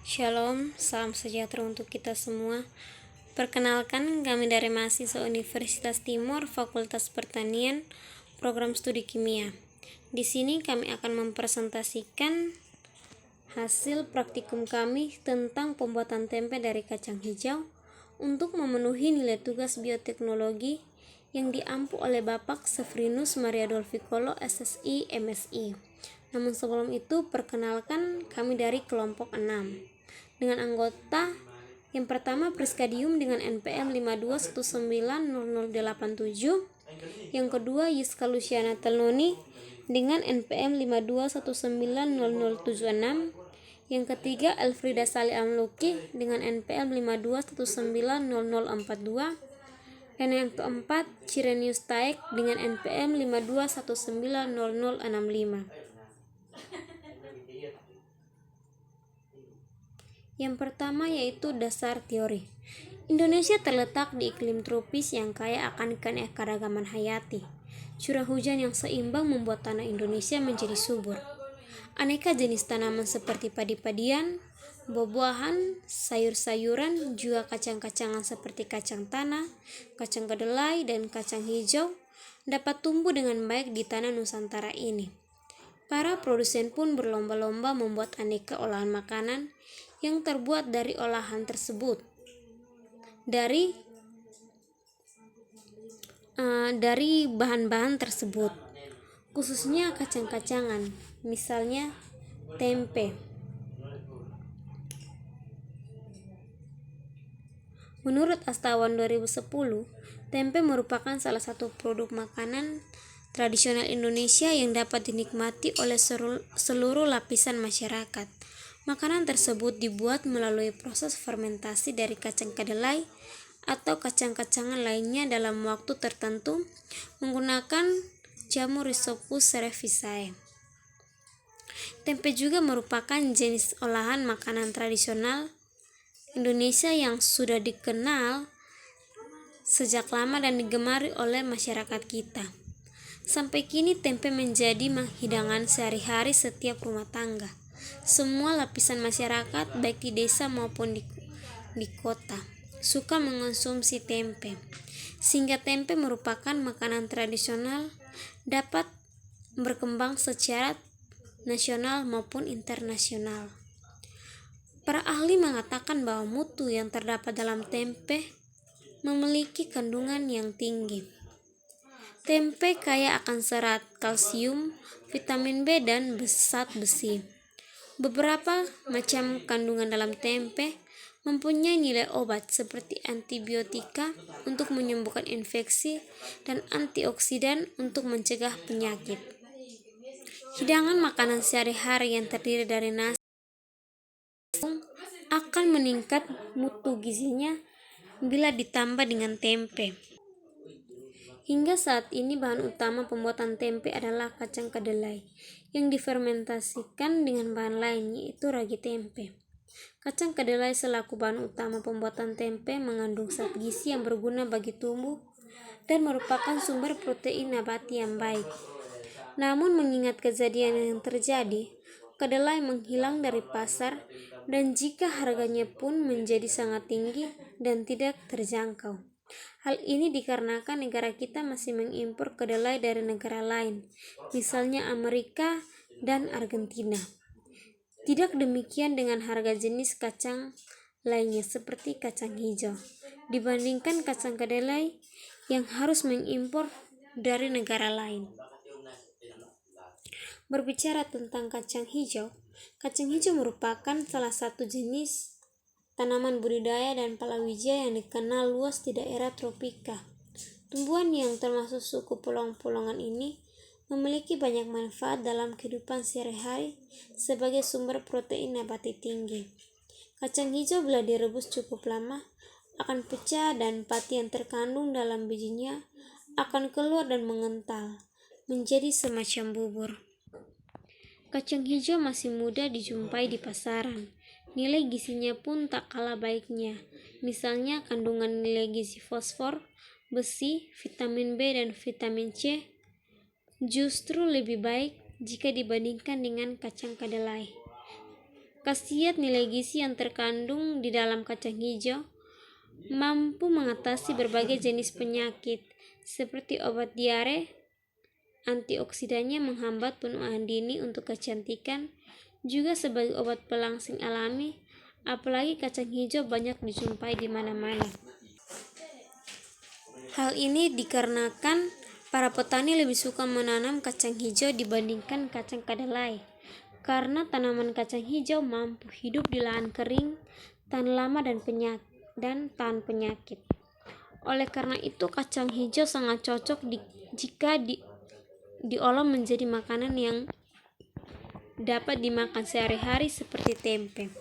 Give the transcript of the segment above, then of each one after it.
Shalom, salam sejahtera untuk kita semua. Perkenalkan, kami dari mahasiswa Universitas Timur, Fakultas Pertanian, Program Studi Kimia. Di sini kami akan mempresentasikan hasil praktikum kami tentang pembuatan tempe dari kacang hijau untuk memenuhi nilai tugas bioteknologi yang diampu oleh Bapak Sefrinus Maria Dolficolo, SSI, MSI. Namun sebelum itu, perkenalkan kami dari kelompok 6 dengan anggota yang pertama Priskadium dengan NPM 521900087, yang kedua Yiska Luciana Telnoni dengan NPM 521900076, yang ketiga Elfrida Sali Amluki dengan NPM 521900042, dan yang keempat Cirenius Taek dengan NPM 521900065. Yang pertama yaitu dasar teori. Indonesia terletak di iklim tropis yang kaya akan keanekaragaman hayati. Curah hujan yang seimbang membuat tanah Indonesia menjadi subur. Aneka jenis tanaman seperti padi-padian, buah-buahan, sayur-sayuran, juga kacang-kacangan seperti kacang tanah, kacang kedelai, dan kacang hijau dapat tumbuh dengan baik di tanah Nusantara ini. Para produsen pun berlomba-lomba membuat aneka olahan makanan yang terbuat dari olahan tersebut, dari bahan-bahan tersebut, khususnya kacang-kacangan, misalnya tempe. Menurut Astawan 2010, tempe merupakan salah satu produk makanan tradisional Indonesia yang dapat dinikmati oleh seluruh lapisan masyarakat. Makanan tersebut dibuat melalui proses fermentasi dari kacang kedelai atau kacang-kacangan lainnya dalam waktu tertentu menggunakan jamu Rhizopus cerevisiae. Tempe juga merupakan jenis olahan makanan tradisional Indonesia yang sudah dikenal sejak lama dan digemari oleh masyarakat kita. Sampai kini tempe menjadi hidangan sehari-hari setiap rumah tangga. Semua lapisan masyarakat baik di desa maupun di kota suka mengonsumsi tempe, sehingga tempe merupakan makanan tradisional dapat berkembang secara nasional maupun internasional. Para ahli mengatakan bahwa mutu yang terdapat dalam tempe memiliki kandungan yang tinggi. Tempe kaya akan serat, kalsium, vitamin B, dan zat besi. Beberapa macam kandungan dalam tempe mempunyai nilai obat seperti antibiotika untuk menyembuhkan infeksi dan antioksidan untuk mencegah penyakit. Hidangan makanan sehari-hari yang terdiri dari nasi akan meningkat mutu gizinya bila ditambah dengan tempe. Hingga saat ini bahan utama pembuatan tempe adalah kacang kedelai yang difermentasikan dengan bahan lain, yaitu ragi tempe. Kacang kedelai selaku bahan utama pembuatan tempe mengandung zat gizi yang berguna bagi tubuh dan merupakan sumber protein nabati yang baik. Namun mengingat kejadian yang terjadi, kedelai menghilang dari pasar dan jika harganya pun menjadi sangat tinggi dan tidak terjangkau. Hal ini dikarenakan negara kita masih mengimpor kedelai dari negara lain, misalnya Amerika dan Argentina. Tidak demikian dengan harga jenis kacang lainnya seperti kacang hijau, dibandingkan kacang kedelai yang harus mengimpor dari negara lain. Berbicara tentang kacang hijau merupakan salah satu jenis tanaman budidaya dan palawija yang dikenal luas di daerah tropika. Tumbuhan yang termasuk suku polong-polongan ini memiliki banyak manfaat dalam kehidupan sehari-hari sebagai sumber protein nabati tinggi. Kacang hijau bila direbus cukup lama akan pecah dan pati yang terkandung dalam bijinya akan keluar dan mengental menjadi semacam bubur. Kacang hijau masih mudah dijumpai di pasaran. Nilai gizinya pun tak kalah baiknya. Misalnya kandungan nilai gizi fosfor, besi, vitamin B, dan vitamin C justru lebih baik jika dibandingkan dengan kacang kedelai. Khasiat nilai gizi yang terkandung di dalam kacang hijau mampu mengatasi berbagai jenis penyakit seperti obat diare. Antioksidannya menghambat penuaan dini untuk kecantikan, juga sebagai obat pelangsing alami. Apalagi kacang hijau banyak dijumpai di mana-mana. Hal ini dikarenakan para petani lebih suka menanam kacang hijau dibandingkan kacang kedelai, karena tanaman kacang hijau mampu hidup di lahan kering, tahan lama dan tahan penyakit. Oleh karena itu, kacang hijau sangat cocok jika diolah menjadi makanan yang dapat dimakan sehari-hari seperti tempe.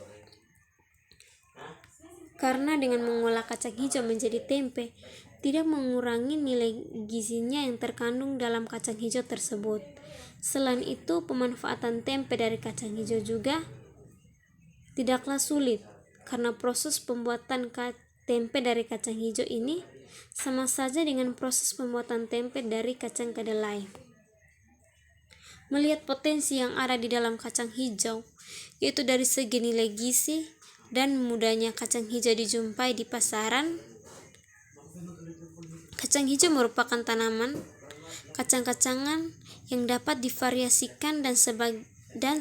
Karena dengan mengolah kacang hijau menjadi tempe tidak mengurangi nilai gizinya yang terkandung dalam kacang hijau tersebut. Selain itu, pemanfaatan tempe dari kacang hijau juga tidaklah sulit, karena proses pembuatan tempe dari kacang hijau ini sama saja dengan proses pembuatan tempe dari kacang kedelai. Melihat potensi yang ada di dalam kacang hijau, yaitu dari segi nilai gizi dan mudahnya kacang hijau dijumpai di pasaran, kacang hijau merupakan tanaman kacang-kacangan yang dapat divariasikan dan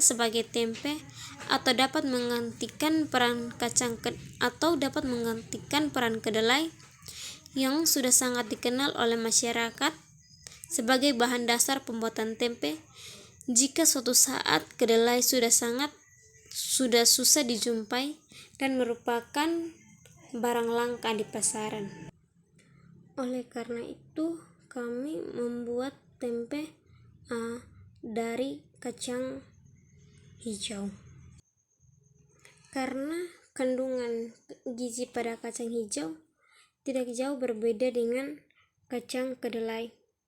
sebagai tempe, atau dapat menggantikan peran kedelai yang sudah sangat dikenal oleh masyarakat sebagai bahan dasar pembuatan tempe. Jika suatu saat kedelai sudah susah dijumpai dan merupakan barang langka di pasaran. Oleh karena itu, kami membuat tempe dari kacang hijau. Karena kandungan gizi pada kacang hijau tidak jauh berbeda dengan kacang kedelai.